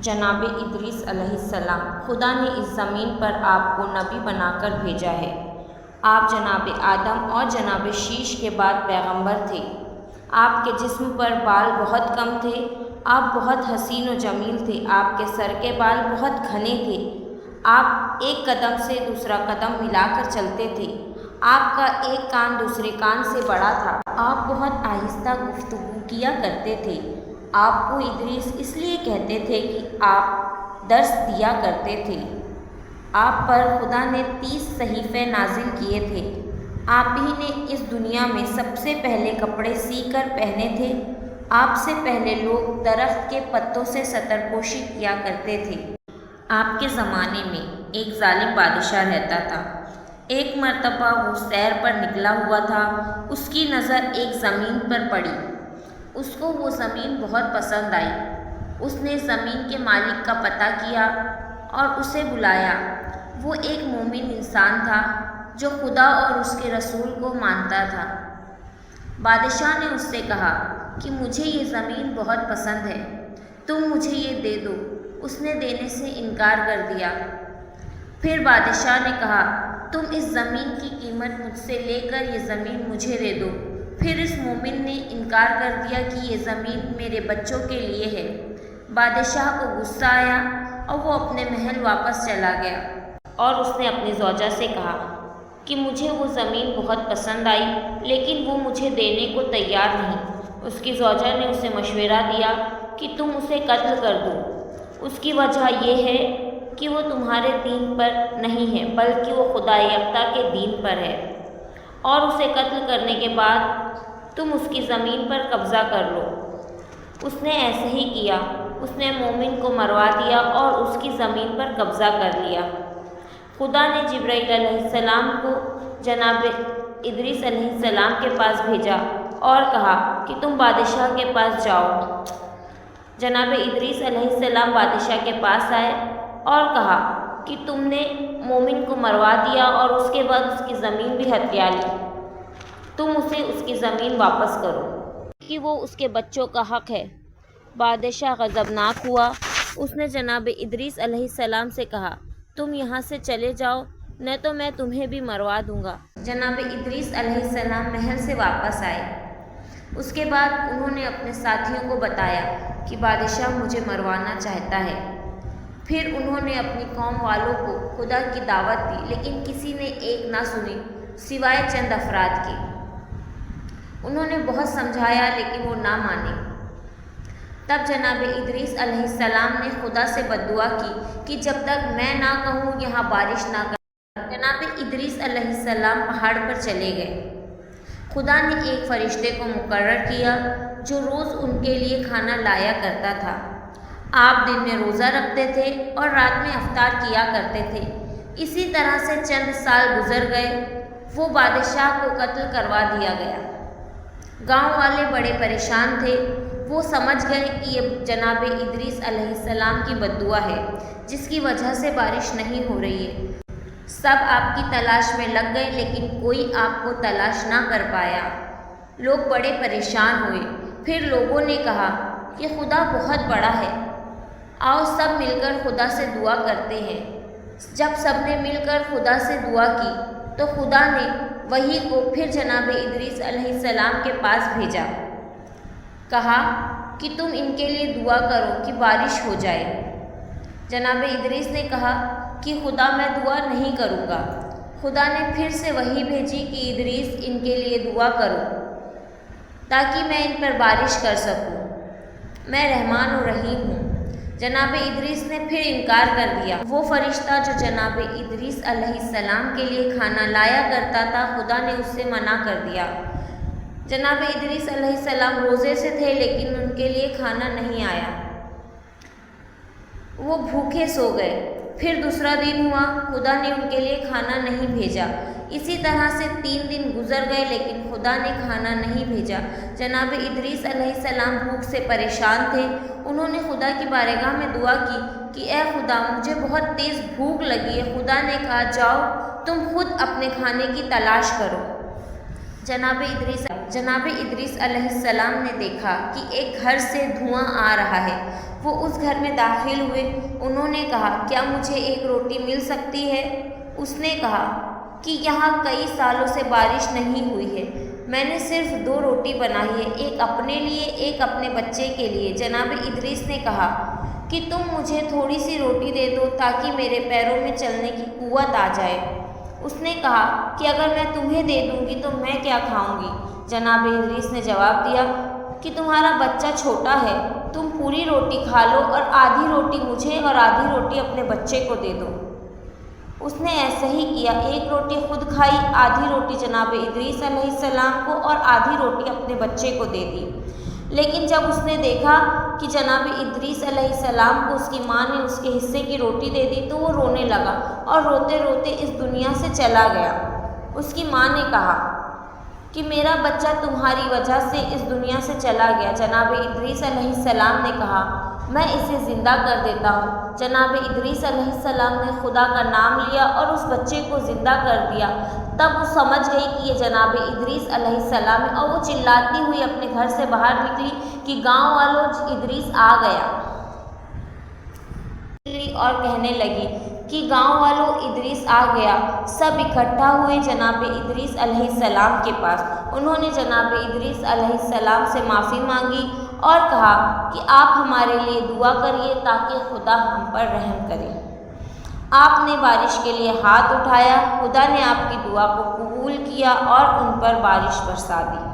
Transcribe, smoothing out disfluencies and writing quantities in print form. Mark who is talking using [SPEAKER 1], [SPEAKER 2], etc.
[SPEAKER 1] جناب ادریس علیہ السلام، خدا نے اس زمین پر آپ کو نبی بنا کر بھیجا ہے۔ آپ جناب آدم اور جناب شیش کے بعد پیغمبر تھے۔ آپ کے جسم پر بال بہت کم تھے۔ آپ بہت حسین و جمیل تھے۔ آپ کے سر کے بال بہت گھنے تھے۔ آپ ایک قدم سے دوسرا قدم ملا کر چلتے تھے۔ آپ کا ایک کان دوسرے کان سے بڑا تھا۔ آپ بہت آہستہ گفتگو کیا کرتے تھے۔ آپ کو ادریس اس لیے کہتے تھے کہ آپ درس دیا کرتے تھے۔ آپ پر خدا نے 30 صحیفے نازل کیے تھے۔ آپ ہی نے اس دنیا میں سب سے پہلے کپڑے سی کر پہنے تھے۔ آپ سے پہلے لوگ درخت کے پتوں سے ستر پوشی کیا کرتے تھے۔ آپ کے زمانے میں ایک ظالم بادشاہ رہتا تھا۔ ایک مرتبہ وہ سیر پر نکلا ہوا تھا۔ اس کی نظر ایک زمین پر پڑی۔ اس کو وہ زمین بہت پسند آئی۔ اس نے زمین کے مالک کا پتہ کیا اور اسے بلایا۔ وہ ایک مومن انسان تھا جو خدا اور اس کے رسول کو مانتا تھا۔ بادشاہ نے اس سے کہا کہ مجھے یہ زمین بہت پسند ہے، تم مجھے یہ دے دو۔ اس نے دینے سے انکار کر دیا۔ پھر بادشاہ نے کہا تم اس زمین کی قیمت مجھ سے لے کر یہ زمین مجھے دے دو۔ پھر اس مومن نے انکار کر دیا کہ یہ زمین میرے بچوں کے لیے ہے۔ بادشاہ کو غصہ آیا اور وہ اپنے محل واپس چلا گیا اور اس نے اپنی زوجہ سے کہا کہ مجھے وہ زمین بہت پسند آئی لیکن وہ مجھے دینے کو تیار نہیں۔ اس کی زوجہ نے اسے مشورہ دیا کہ تم اسے قتل کر دو۔ اس کی وجہ یہ ہے کہ وہ تمہارے دین پر نہیں ہے بلکہ وہ خدا یکتا کے دین پر ہے، اور اسے قتل کرنے کے بعد تم اس کی زمین پر قبضہ کر لو۔ اس نے ایسے ہی کیا۔ اس نے مومن کو مروا دیا اور اس کی زمین پر قبضہ کر لیا۔ خدا نے جبرائیل علیہ السلام کو جناب ادریس علیہ السلام کے پاس بھیجا اور کہا کہ تم بادشاہ کے پاس جاؤ۔ جناب ادریس علیہ السلام بادشاہ کے پاس آئے اور کہا کہ تم نے مومن کو مروا دیا اور اس کے بعد اس کی زمین بھی ہتھیا لی۔ تم اسے اس کی زمین واپس کرو کہ وہ اس کے بچوں کا حق ہے۔ بادشاہ غضبناک ہوا۔ اس نے جناب ادریس علیہ السلام سے کہا تم یہاں سے چلے جاؤ نہیں تو میں تمہیں بھی مروا دوں گا۔ جناب ادریس علیہ السلام محل سے واپس آئے۔ اس کے بعد انہوں نے اپنے ساتھیوں کو بتایا کہ بادشاہ مجھے مروانا چاہتا ہے۔ پھر انہوں نے اپنی قوم والوں کو خدا کی دعوت دی لیکن کسی نے ایک نہ سنی سوائے چند افراد کی۔ انہوں نے بہت سمجھایا لیکن وہ نہ مانے۔ تب جناب ادریس علیہ السلام نے خدا سے بد دعا کی کہ جب تک میں نہ کہوں یہاں بارش نہ کر۔ جناب ادریس علیہ السلام پہاڑ پر چلے گئے۔ خدا نے ایک فرشتے کو مقرر کیا جو روز ان کے لیے کھانا لایا کرتا تھا۔ آپ دن میں روزہ رکھتے تھے اور رات میں افطار کیا کرتے تھے۔ اسی طرح سے چند سال گزر گئے۔ وہ بادشاہ کو قتل کروا دیا گیا۔ گاؤں والے بڑے پریشان تھے۔ وہ سمجھ گئے کہ یہ جناب ادریس علیہ السلام کی بد دعا ہے جس کی وجہ سے بارش نہیں ہو رہی ہے۔ سب آپ کی تلاش میں لگ گئے لیکن کوئی آپ کو تلاش نہ کر پایا۔ لوگ بڑے پریشان ہوئے۔ پھر لوگوں نے کہا کہ خدا بہت بڑا ہے، آؤ سب مل کر خدا سے دعا کرتے ہیں۔ جب سب نے مل کر خدا سے دعا کی تو خدا نے وحی کو پھر جناب ادریس علیہ السلام کے پاس بھیجا۔ کہا کہ تم ان کے لیے دعا کرو کہ بارش ہو جائے۔ جناب ادریس نے کہا کہ خدا میں دعا نہیں کروں گا۔ خدا نے پھر سے وحی بھیجی کہ ادریس ان کے لیے دعا کرو تاکہ میں ان پر بارش کر سکوں، میں رحمان و رحیم ہوں۔ جناب ادریس نے پھر انکار کر دیا۔ وہ فرشتہ جو جناب ادریس علیہ السلام کے لیے کھانا لایا کرتا تھا خدا نے اس سے منع کر دیا۔ جناب ادریس علیہ السلام روزے سے تھے لیکن ان کے لیے کھانا نہیں آیا۔ وہ بھوکے سو گئے۔ پھر دوسرا دن ہوا، خدا نے ان کے لیے کھانا نہیں بھیجا۔ اسی طرح سے 3 دن گزر گئے لیکن خدا نے کھانا نہیں بھیجا۔ جناب ادریس علیہ السلام بھوک سے پریشان تھے۔ انہوں نے خدا کی بارگاہ میں دعا کی کہ اے خدا مجھے بہت تیز بھوک لگی ہے۔ خدا نے کہا جاؤ تم خود اپنے کھانے کی تلاش کرو۔ جناب ادریس جناب ادریس علیہ السلام نے دیکھا کہ ایک گھر سے دھواں آ رہا ہے۔ وہ اس گھر میں داخل ہوئے۔ انہوں نے کہا، کیا مجھے ایک روٹی مل سکتی ہے؟ اس نے کہا کہ یہاں کئی سالوں سے بارش نہیں ہوئی ہے، میں نے صرف 2 روٹی بنائی ہے، ایک اپنے لیے، ایک اپنے بچے کے لیے۔ جناب ادریس نے کہا کہ تم مجھے تھوڑی سی روٹی دے دو تاکہ میرے پیروں میں چلنے کی قوت آ جائے۔ اس نے کہا کہ اگر میں تمہیں دے دوں گی تو میں کیا کھاؤں گی؟ جناب ادریس نے جواب دیا کہ تمہارا بچہ چھوٹا ہے، تم پوری روٹی کھا لو اور آدھی روٹی مجھے اور آدھی روٹی اپنے بچے کو دے دو۔ اس نے ایسا ہی کیا، ایک روٹی خود کھائی، آدھی روٹی جناب ادریس علیہ السلام کو اور آدھی روٹی اپنے بچے کو دے دی۔ لیکن جب اس نے دیکھا کہ جناب ادریس علیہ السلام کو اس کی ماں نے اس کے حصے کی روٹی دے دی تو وہ رونے لگا اور روتے روتے اس دنیا سے چلا گیا۔ اس کی ماں نے کہا کہ میرا بچہ تمہاری وجہ سے اس دنیا سے چلا گیا۔ جناب ادریس علیہ السلام نے کہا، میں اسے زندہ کر دیتا ہوں۔ جناب ادریس علیہ السلام نے خدا کا نام لیا اور اس بچے کو زندہ کر دیا۔ تب وہ سمجھ گئی کہ یہ جناب ادریس علیہ السلام ہے اور وہ چلاتی ہوئی اپنے گھر سے باہر نکلی کہ گاؤں والوں، ادریس آ گیا، اور کہنے لگی کہ گاؤں والوں، ادریس آ گیا۔ سب اکٹھا ہوئے جناب ادریس علیہ السلام کے پاس۔ انہوں نے جناب ادریس علیہ السلام سے معافی مانگی اور کہا کہ آپ ہمارے لیے دعا کریے تاکہ خدا ہم پر رحم کرے۔ آپ نے بارش کے لیے ہاتھ اٹھایا، خدا نے آپ کی دعا کو قبول کیا اور ان پر بارش برسا دی۔